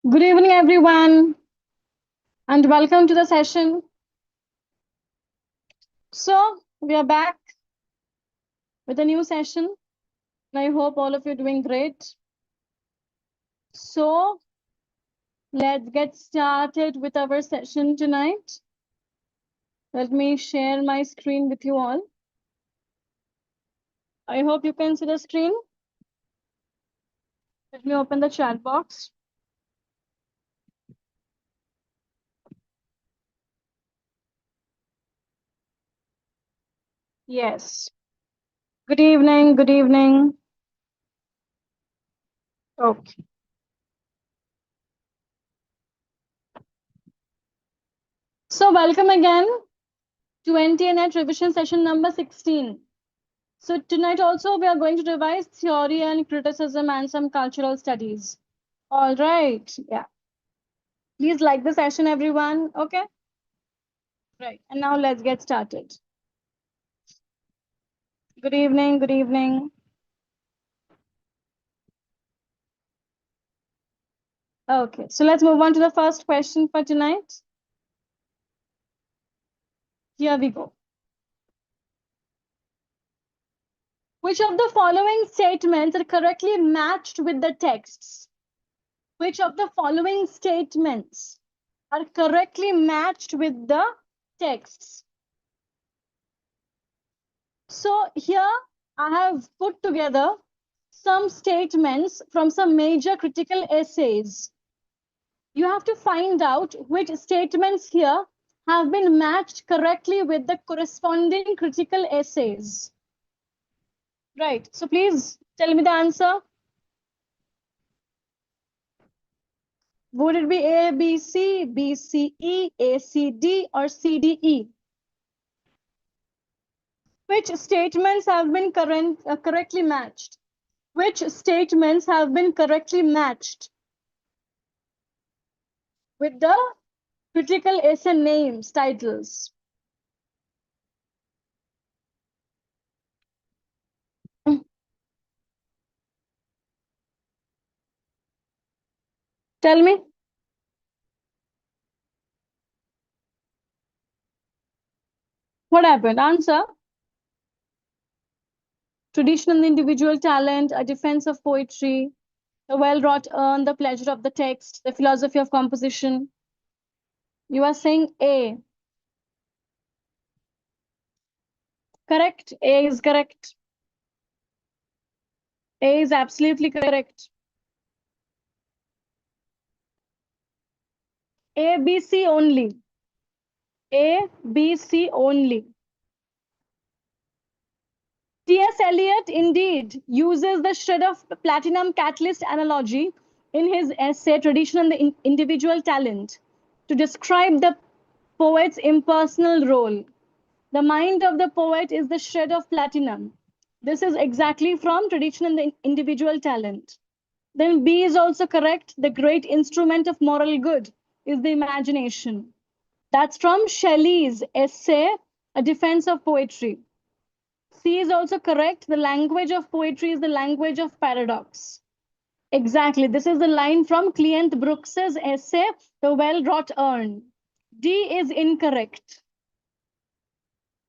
Good evening, everyone, and welcome to the session. So, we are back with a new session, and I hope all of you are doing great. So, let's get started with our session tonight. Let me share my screen with you all. I hope you can see the screen. Let me open the chat box. Yes. Good evening. Good evening. Okay. So, welcome again to NTA revision session number 16. So tonight also we are going to revise theory and criticism and some cultural studies. All right. Yeah. Please like the session, everyone. Okay. Right. And now let's get started. Good evening. Good evening. Okay. So let's move on to the first question for tonight. Here we go. Which of the following statements are correctly matched with the texts? Which of the following statements are correctly matched with the texts? So here I have put together some statements from some major critical essays. You have to find out which statements here have been matched correctly with the corresponding critical essays. Right. So please tell me the answer. Would it be A, B, C, B, C, E, A, C, D, or C, D, E? Which statements have been correctly matched? Which statements have been correctly matched with the critical essay names, titles? Tell me. What happened? Answer. Tradition and individual talent, a defense of poetry, the well-wrought urn, the pleasure of the text, the philosophy of composition. You are saying A. Correct. A is correct. A is absolutely correct. A, B, C only. A, B, C only. T.S. Eliot indeed uses the shred of platinum catalyst analogy in his essay Tradition and the Individual Talent to describe the poet's impersonal role. The mind of the poet is the shred of platinum. This is exactly from Tradition and the Individual Talent. Then B is also correct. The great instrument of moral good is the imagination. That's from Shelley's essay, A Defense of Poetry. C is also correct. The language of poetry is the language of paradox. Exactly. This is the line from Cleant Brooks's essay, The Well-Wrought Urn. D is incorrect.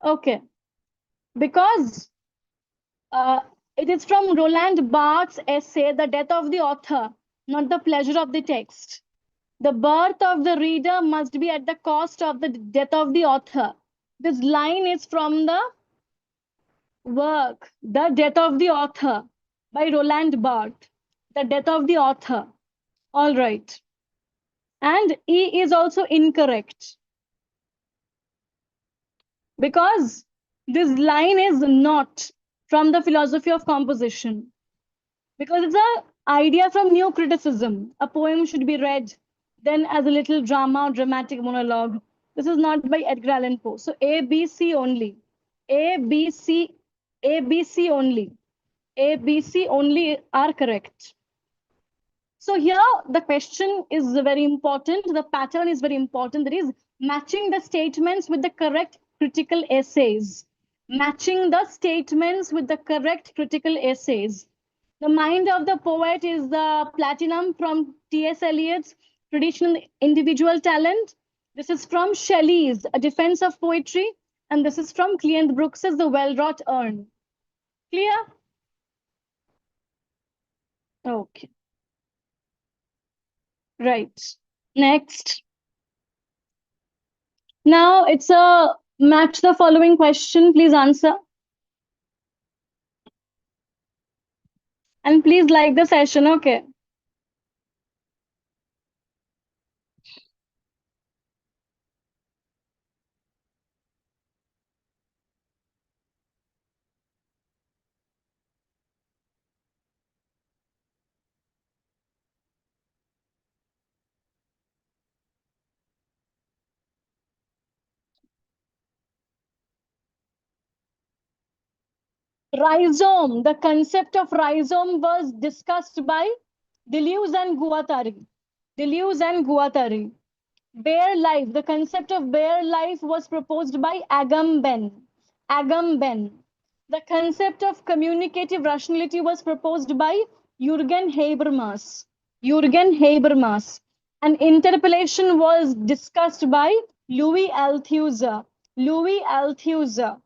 Okay. Because it is from Roland Barthes' essay, The Death of the Author, not the pleasure of the text. The birth of the reader must be at the cost of the death of the author. This line is from the work, The Death of the Author by Roland Barthes. The Death of the Author. All right. And E is also incorrect because this line is not from the philosophy of composition. Because it's an idea from new criticism. A poem should be read then as a little drama or dramatic monologue. This is not by Edgar Allan Poe. So A, B, C only. A, B, C, A, B, C only. A, B, C only are correct. So here the question is very important. The pattern is very important. That is matching the statements with the correct critical essays. Matching the statements with the correct critical essays. The mind of the poet is the platinum from T.S. Eliot's Traditional Individual Talent. This is from Shelley's A Defense of Poetry. And this is from Cleant Brooks's The Well-Wrought Urn. Clear? Okay. Right. Next. Now it's a match the following question. Please answer. And please like the session. Okay. Rhizome. The concept of rhizome was discussed by Deleuze and Guattari. Deleuze and Guattari. Bare life. The concept of bare life was proposed by Agamben. Agamben. The concept of communicative rationality was proposed by Jürgen Habermas. Jürgen Habermas. An interpellation was discussed by Louis Althusser. Louis Althusser.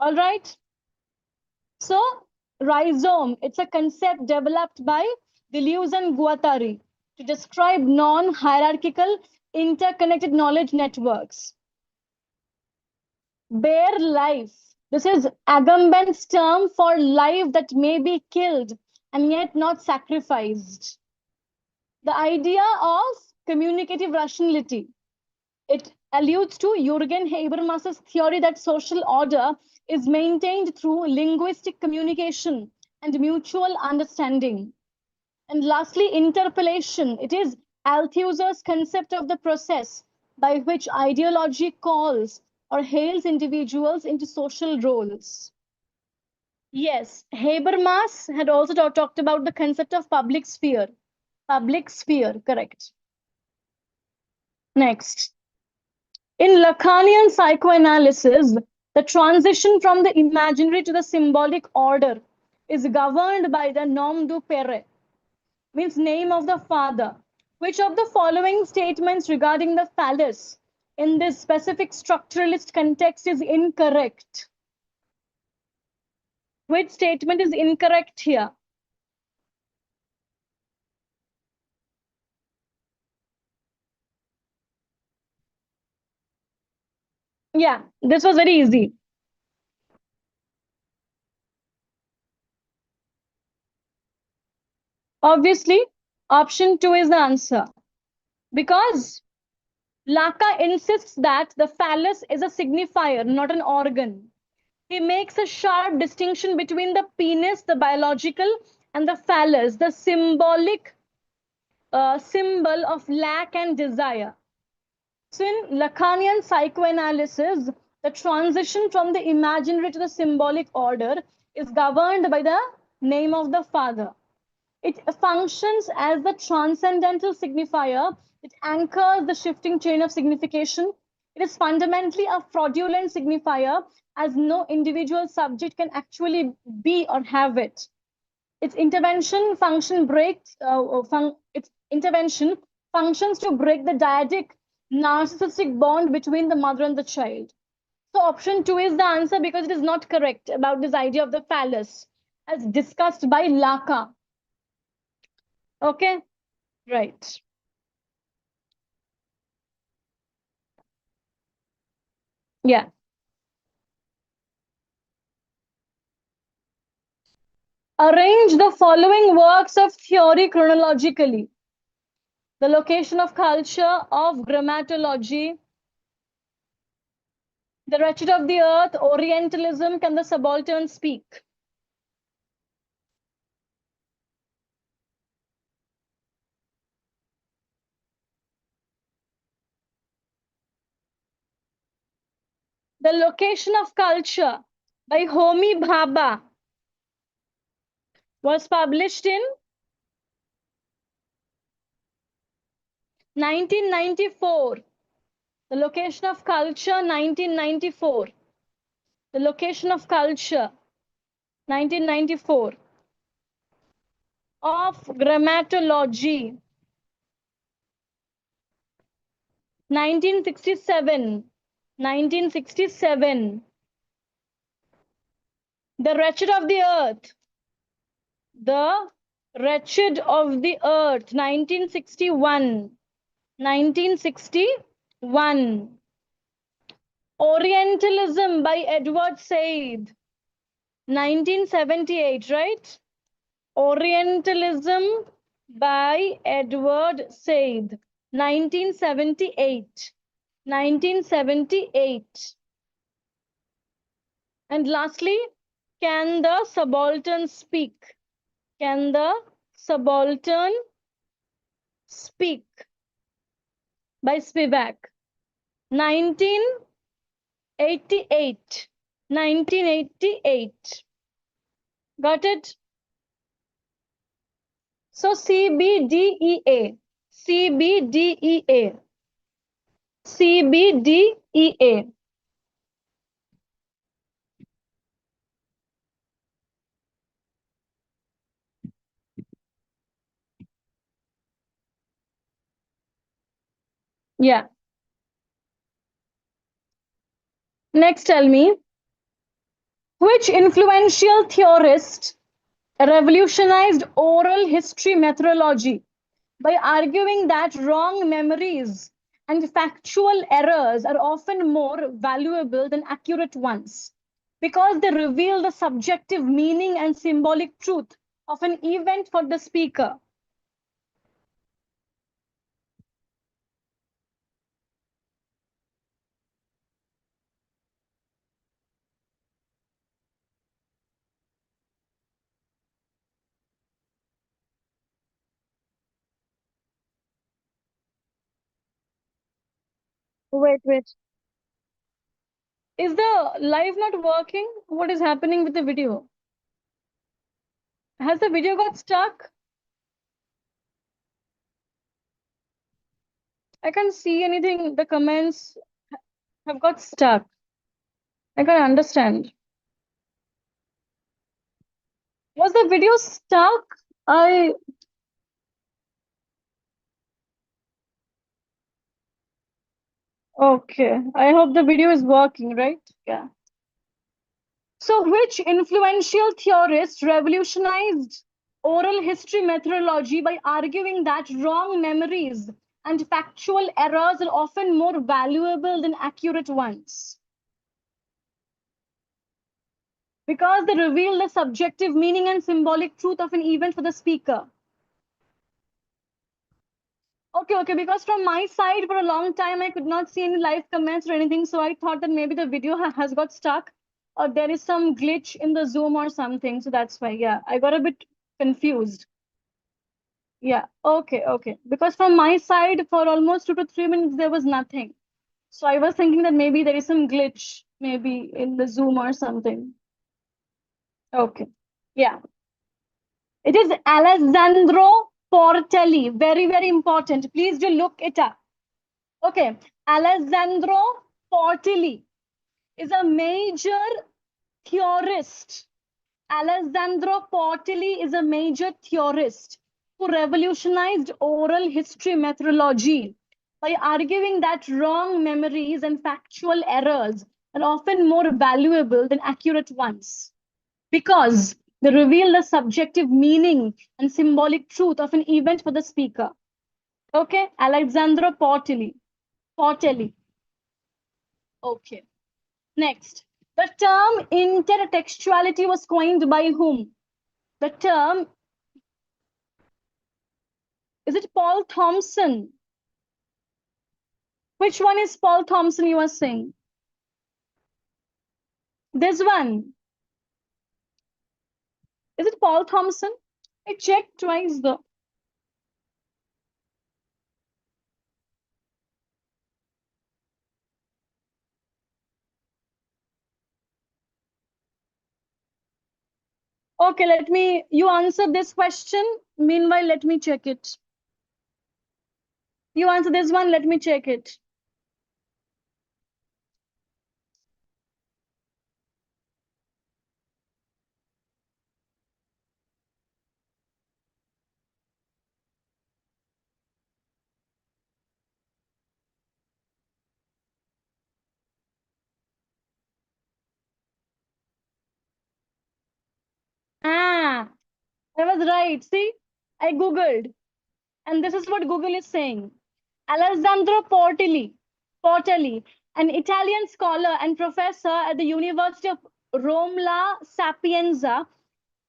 All right. So, rhizome, it's a concept developed by Deleuze and Guattari to describe non-hierarchical interconnected knowledge networks. Bare life. This is Agamben's term for life that may be killed and yet not sacrificed. The idea of communicative rationality. It alludes to Jürgen Habermas's theory that social order is maintained through linguistic communication and mutual understanding. And lastly, interpellation. It is Althusser's concept of the process by which ideology calls or hails individuals into social roles. Yes, Habermas had also talked about the concept of public sphere. Public sphere, correct. Next. In Lacanian psychoanalysis, the transition from the imaginary to the symbolic order is governed by the nom du père, means name of the father. Which of the following statements regarding the phallus in this specific structuralist context is incorrect? Which statement is incorrect here? Yeah, this was very easy. Obviously, option 2 is the answer. Because Laka insists that the phallus is a signifier, not an organ. He makes a sharp distinction between the penis, the biological, and the phallus, the symbolic symbol of lack and desire. So in Lacanian psychoanalysis, the transition from the imaginary to the symbolic order is governed by the name of the father. It functions as the transcendental signifier. It anchors the shifting chain of signification. It is fundamentally a fraudulent signifier, as no individual subject can actually be or have it. Its intervention function breaks. Its intervention functions to break the dyadic narcissistic bond between the mother and the child. So option 2 is the answer because it is not correct about this idea of the phallus as discussed by Laka. Okay, right. Yeah. Arrange the following works of theory chronologically. The location of culture, of grammatology, the wretched of the earth, Orientalism, can the subaltern speak? The location of culture by Homi Bhabha was published in 1994. The location of culture, 1994. The location of culture, 1994. of Grammatology, 1967. 1967. The Wretched of the Earth. The Wretched of the Earth, 1961. 1961. Orientalism by Edward Said, 1978, right? Orientalism by Edward Said, 1978. 1978. And lastly, Can the Subaltern Speak? Can the Subaltern Speak by Spivak, 1988. 1988. Got it? So CBDEA. CBDEA. CBDEA. Yeah. Next, tell me, which influential theorist revolutionized oral history methodology by arguing that wrong memories and factual errors are often more valuable than accurate ones because they reveal the subjective meaning and symbolic truth of an event for the speaker. Wait, wait. Is the live not working? What is happening with the video? Has the video got stuck? I can't see anything. The comments have got stuck. I can't understand. Was the video stuck? I Okay. I hope the video is working, right? Yeah. So, which influential theorist revolutionized oral history methodology by arguing that wrong memories and factual errors are often more valuable than accurate ones? Because they reveal the subjective meaning and symbolic truth of an event for the speaker. Okay, okay, because from my side for a long time I could not see any live comments or anything, so I thought that maybe the video has got stuck or there is some glitch in the Zoom or something, so that's why, yeah, I got a bit confused. Yeah, okay, okay, because from my side for almost 2 to 3 minutes there was nothing. So I was thinking that maybe there is some glitch, maybe in the Zoom or something. Okay, yeah. It is Alessandro Portelli. Very, very important. Please do look it up. Okay. Alessandro Portelli is a major theorist. Alessandro Portelli is a major theorist who revolutionized oral history methodology by arguing that wrong memories and factual errors are often more valuable than accurate ones because they reveal the subjective meaning and symbolic truth of an event for the speaker. Okay, Alexandro Portelli. Portelli. Okay. Next, the term intertextuality was coined by whom? The term, is it Paul Thompson? Which one is Paul Thompson you are saying? This one. Is it Paul Thompson? I checked twice though. Okay, you answer this question. Meanwhile, let me check it. You answer this one, let me check it. I was right. See, I Googled, and this is what Google is saying. Alessandro Portelli, an Italian scholar and professor at the University of Rome La Sapienza,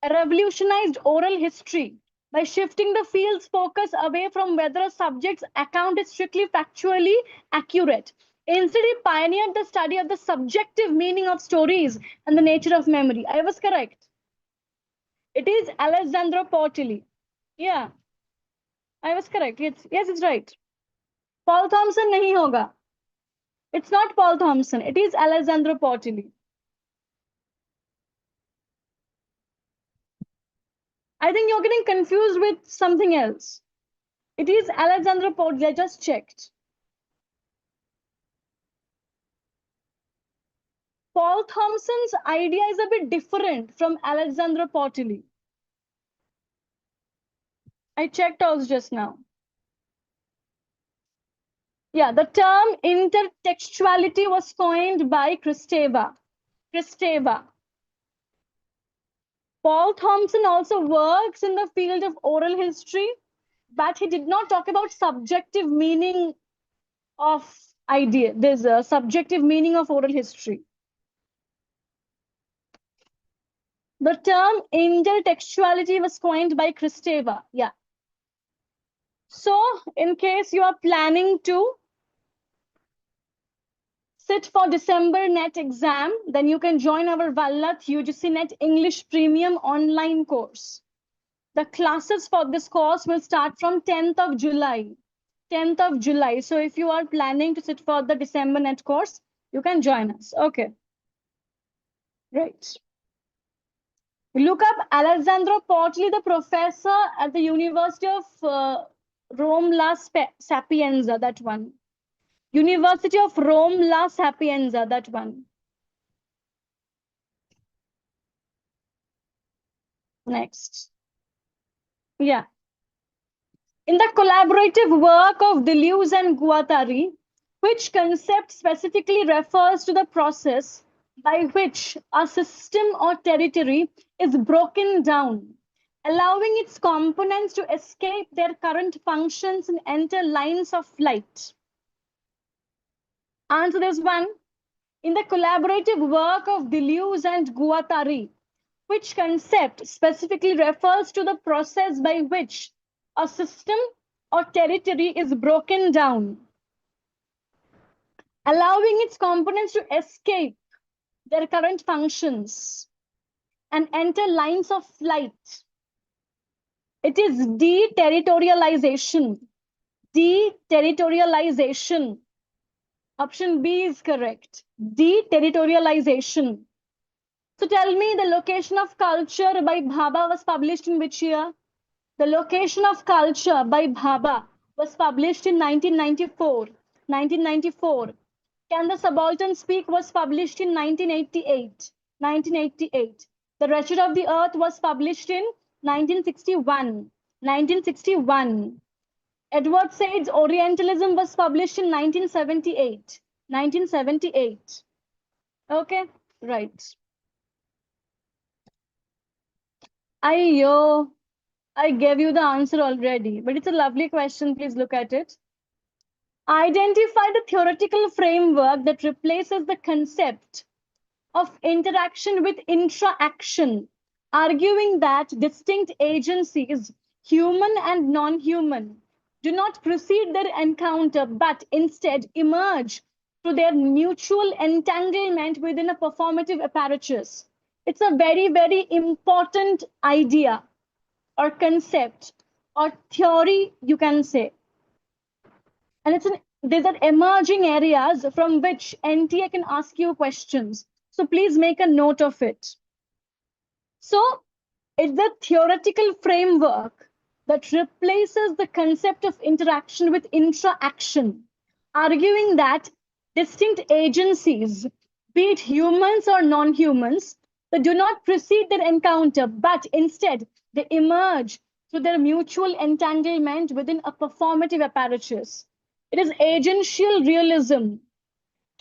revolutionized oral history by shifting the field's focus away from whether a subject's account is strictly factually accurate. Instead, he pioneered the study of the subjective meaning of stories and the nature of memory. I was correct. It is Alessandro Portelli. Yeah, I was correct. Yes, it's right. Paul Thompson nahi hoga. It's not Paul Thompson. It is Alessandro Portelli. I think you're getting confused with something else. It is Alessandro Portelli. I just checked. Paul Thompson's idea is a bit different from Alessandro Portelli. I checked also just now. Yeah, the term intertextuality was coined by Kristeva. Paul Thompson also works in the field of oral history, but he did not talk about subjective meaning of idea. There's a subjective meaning of oral history. The term intertextuality was coined by Kristeva. Yeah. So, in case you are planning to sit for December NET exam, then you can join our Vallat UGC NET English Premium online course. The classes for this course will start from 10th of July. 10th of July. So if you are planning to sit for the December NET course, you can join us. Okay. Great. Look up Alessandro Portelli, the professor at the University of Rome La Sapienza, that one. University of Rome La Sapienza, that one. Next. Yeah. In the collaborative work of Deleuze and Guattari, which concept specifically refers to the process by which a system or territory is broken down, allowing its components to escape their current functions and enter lines of flight. Answer this one. In the collaborative work of Deleuze and Guattari, which concept specifically refers to the process by which a system or territory is broken down, allowing its components to escape their current functions and enter lines of flight. It is deterritorialization. Deterritorialization. Option B is correct. Deterritorialization. So tell me, the Location of Culture by Bhabha was published in which year? The Location of Culture by Bhabha was published in 1994. 1994. Can the Subaltern Speak was published in 1988. 1988. The Wretched of the Earth was published in 1961. 1961. Edward Said's Orientalism was published in 1978. 1978. Okay, right. I gave you the answer already, but it's a lovely question. Please look at it. Identify the theoretical framework that replaces the concept of interaction with intra-action, arguing that distinct agencies, human and non-human, do not precede their encounter, but instead emerge through their mutual entanglement within a performative apparatus. It's a very, very important idea or concept or theory, you can say. And these are emerging areas from which NTA can ask you questions. So please make a note of it. So it's the theoretical framework that replaces the concept of interaction with intra-action, arguing that distinct agencies, be it humans or non-humans, they do not precede their encounter, but instead they emerge through their mutual entanglement within a performative apparatus. It is agential realism.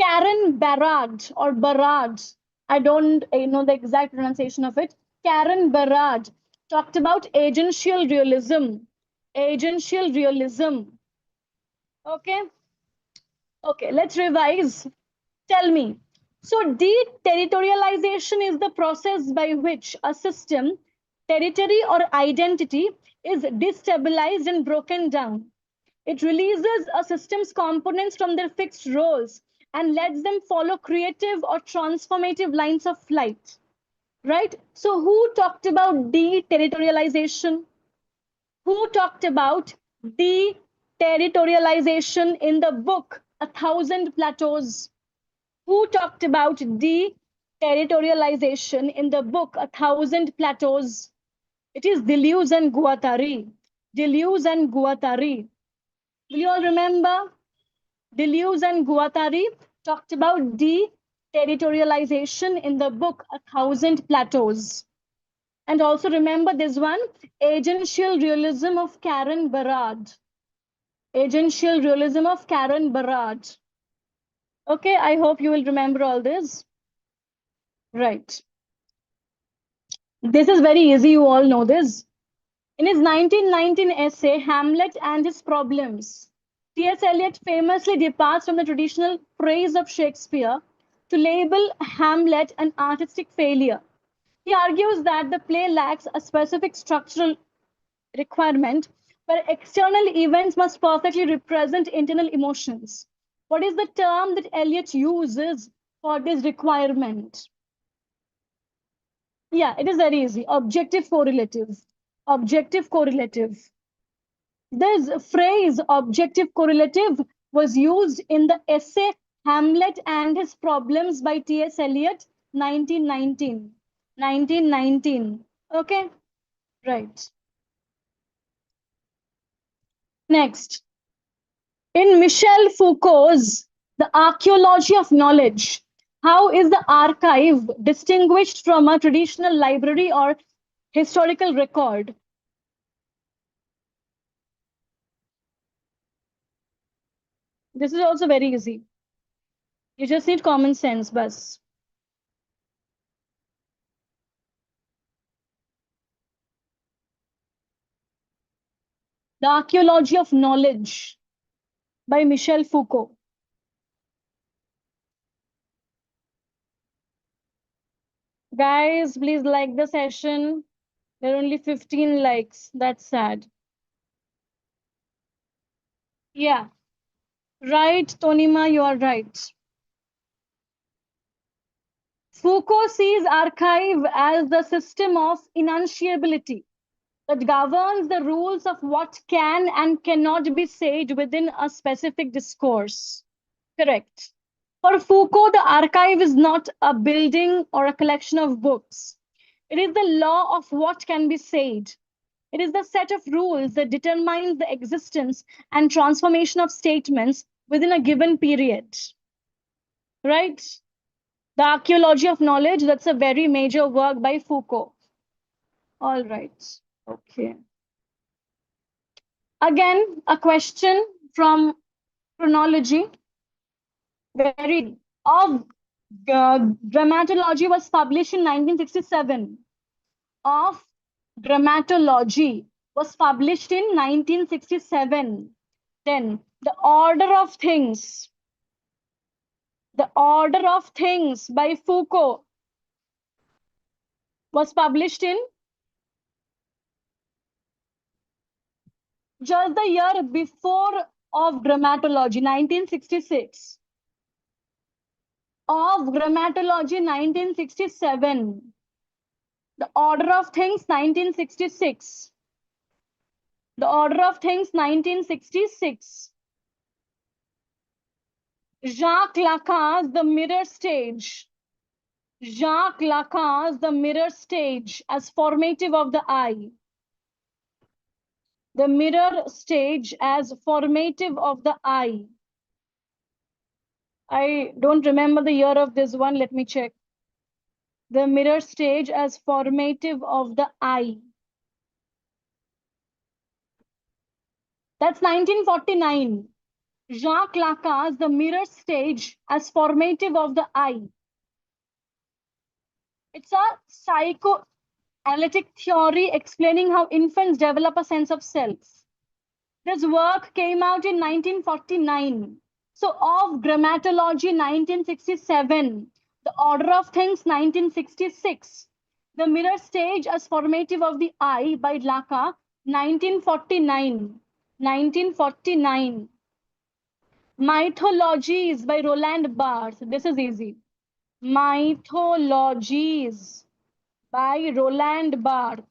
Karen Barad or Barad, I don't know the exact pronunciation of it. Karen Barad talked about agential realism. Agential realism. Okay. Okay, let's revise. Tell me. So, deterritorialization is the process by which a system, territory, or identity is destabilized and broken down. It releases a system's components from their fixed roles and lets them follow creative or transformative lines of flight. Right? So, who talked about deterritorialization? Who talked about deterritorialization in the book A Thousand Plateaus? Who talked about deterritorialization in the book A Thousand Plateaus? It is Deleuze and Guattari. Deleuze and Guattari. Will you all remember? Deleuze and Guattari talked about deterritorialization in the book A Thousand Plateaus. And also remember this one, agential realism of Karen Barad. Agential realism of Karen Barad. Okay, I hope you will remember all this. Right. This is very easy, you all know this. In his 1919 essay, Hamlet and His Problems, T.S. Eliot famously departs from the traditional praise of Shakespeare to label Hamlet an artistic failure. He argues that the play lacks a specific structural requirement where external events must perfectly represent internal emotions. What is the term that Eliot uses for this requirement? Yeah, it is very easy. Objective correlative. Objective correlative. This phrase, objective correlative, was used in the essay Hamlet and His Problems by T.S. Eliot, 1919. 1919. Okay, right. Next. In Michel Foucault's The Archaeology of Knowledge, how is the archive distinguished from a traditional library or historical record? This is also very easy. You just need common sense, bus. The Archaeology of Knowledge by Michel Foucault. Guys, please like the session. There are only 15 likes. That's sad. Yeah, right, Tonima, you are right. Foucault sees archive as the system of enunciability that governs the rules of what can and cannot be said within a specific discourse. Correct. For Foucault, the archive is not a building or a collection of books. It is the law of what can be said. It is the set of rules that determines the existence and transformation of statements within a given period. Right? The Archaeology of Knowledge, that's a very major work by Foucault. All right. Okay. Again, a question from chronology. Very of Dramatology was published in 1967. Of Dramatology was published in 1967. Then The Order of Things. The Order of Things by Foucault was published in just the year before of Dramatology, 1966. Of Grammatology, 1967. The Order of Things, 1966. The Order of Things, 1966. Jacques Lacan's The Mirror Stage. Jacques Lacan's The Mirror Stage as formative of the eye. The mirror stage as formative of the eye. I don't remember the year of this one. Let me check. The mirror stage as formative of the eye. That's 1949. Jacques Lacan's The Mirror Stage as formative of the eye. It's a Analytic theory explaining how infants develop a sense of self. This work came out in 1949. So, of Grammatology 1967, The Order of Things 1966, The Mirror Stage as Formative of the Eye by Laka 1949. 1949. Mythologies by Roland Barthes. This is easy. Mythologies by Roland Barthes.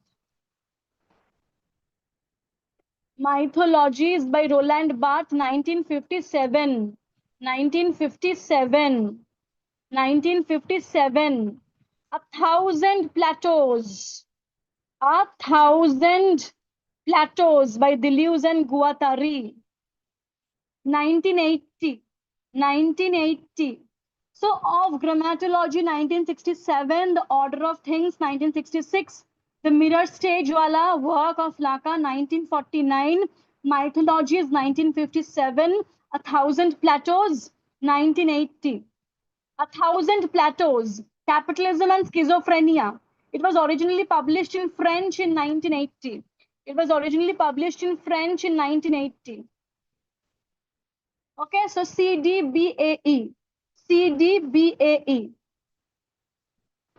Mythologies by Roland Barthes, 1957. 1957. 1957. A Thousand Plateaus. A Thousand Plateaus by Deleuze and Guattari. 1980. 1980. So, of Grammatology 1967, The Order of Things 1966, The Mirror Stage Wala work of Laka 1949, Mythologies 1957, A Thousand Plateaus 1980. A Thousand Plateaus, Capitalism and Schizophrenia. It was originally published in French in 1980. It was originally published in French in 1980. Okay, so CDBAE. CDBAE.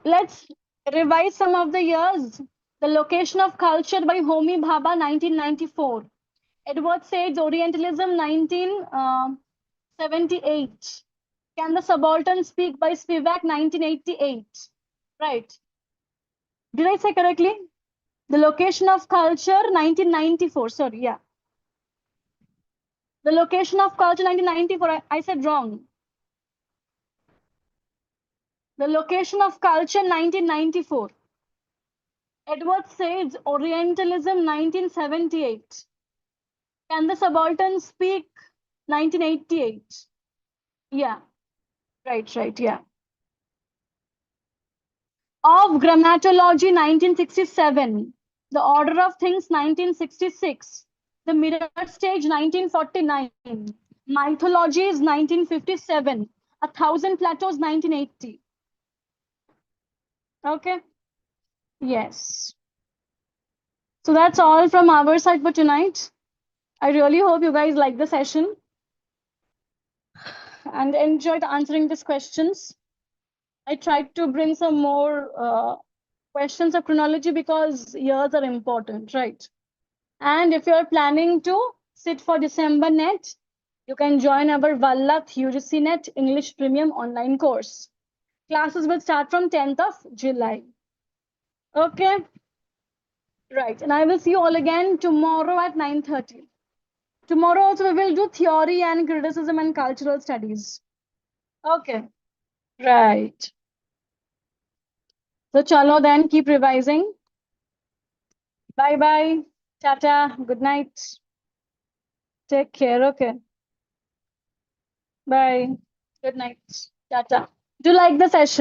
Let's revise some of the years. The Location of Culture by Homi Bhabha, 1994. Edward Said's Orientalism, 1978. Can the Subaltern Speak by Spivak, 1988. Right. Did I say correctly? The Location of Culture, 1994. Sorry, yeah. The Location of Culture, 1994. I said wrong. The Location of Culture, 1994. Edward Said's Orientalism, 1978. Can the Subaltern Speak, 1988. Yeah, right, yeah. Of Grammatology, 1967. The Order of Things, 1966. The Mirror Stage, 1949. Mythologies, 1957. A Thousand Plateaus, 1980. Okay? Yes. So that's all from our side for tonight. I really hope you guys like the session and enjoyed answering these questions. I tried to bring some more questions of chronology because years are important, right? And if you're planning to sit for December net, you can join our Vallath UGC Net English Premium online course. Classes will start from 10th of July. Okay, right. And I will see you all again tomorrow at 9:30. Tomorrow also we will do theory and criticism and cultural studies. Okay, right. So chalo then, keep revising. Bye bye. Tata. Good night. Take care. Okay. Bye. Good night. Tata. Do you like the session?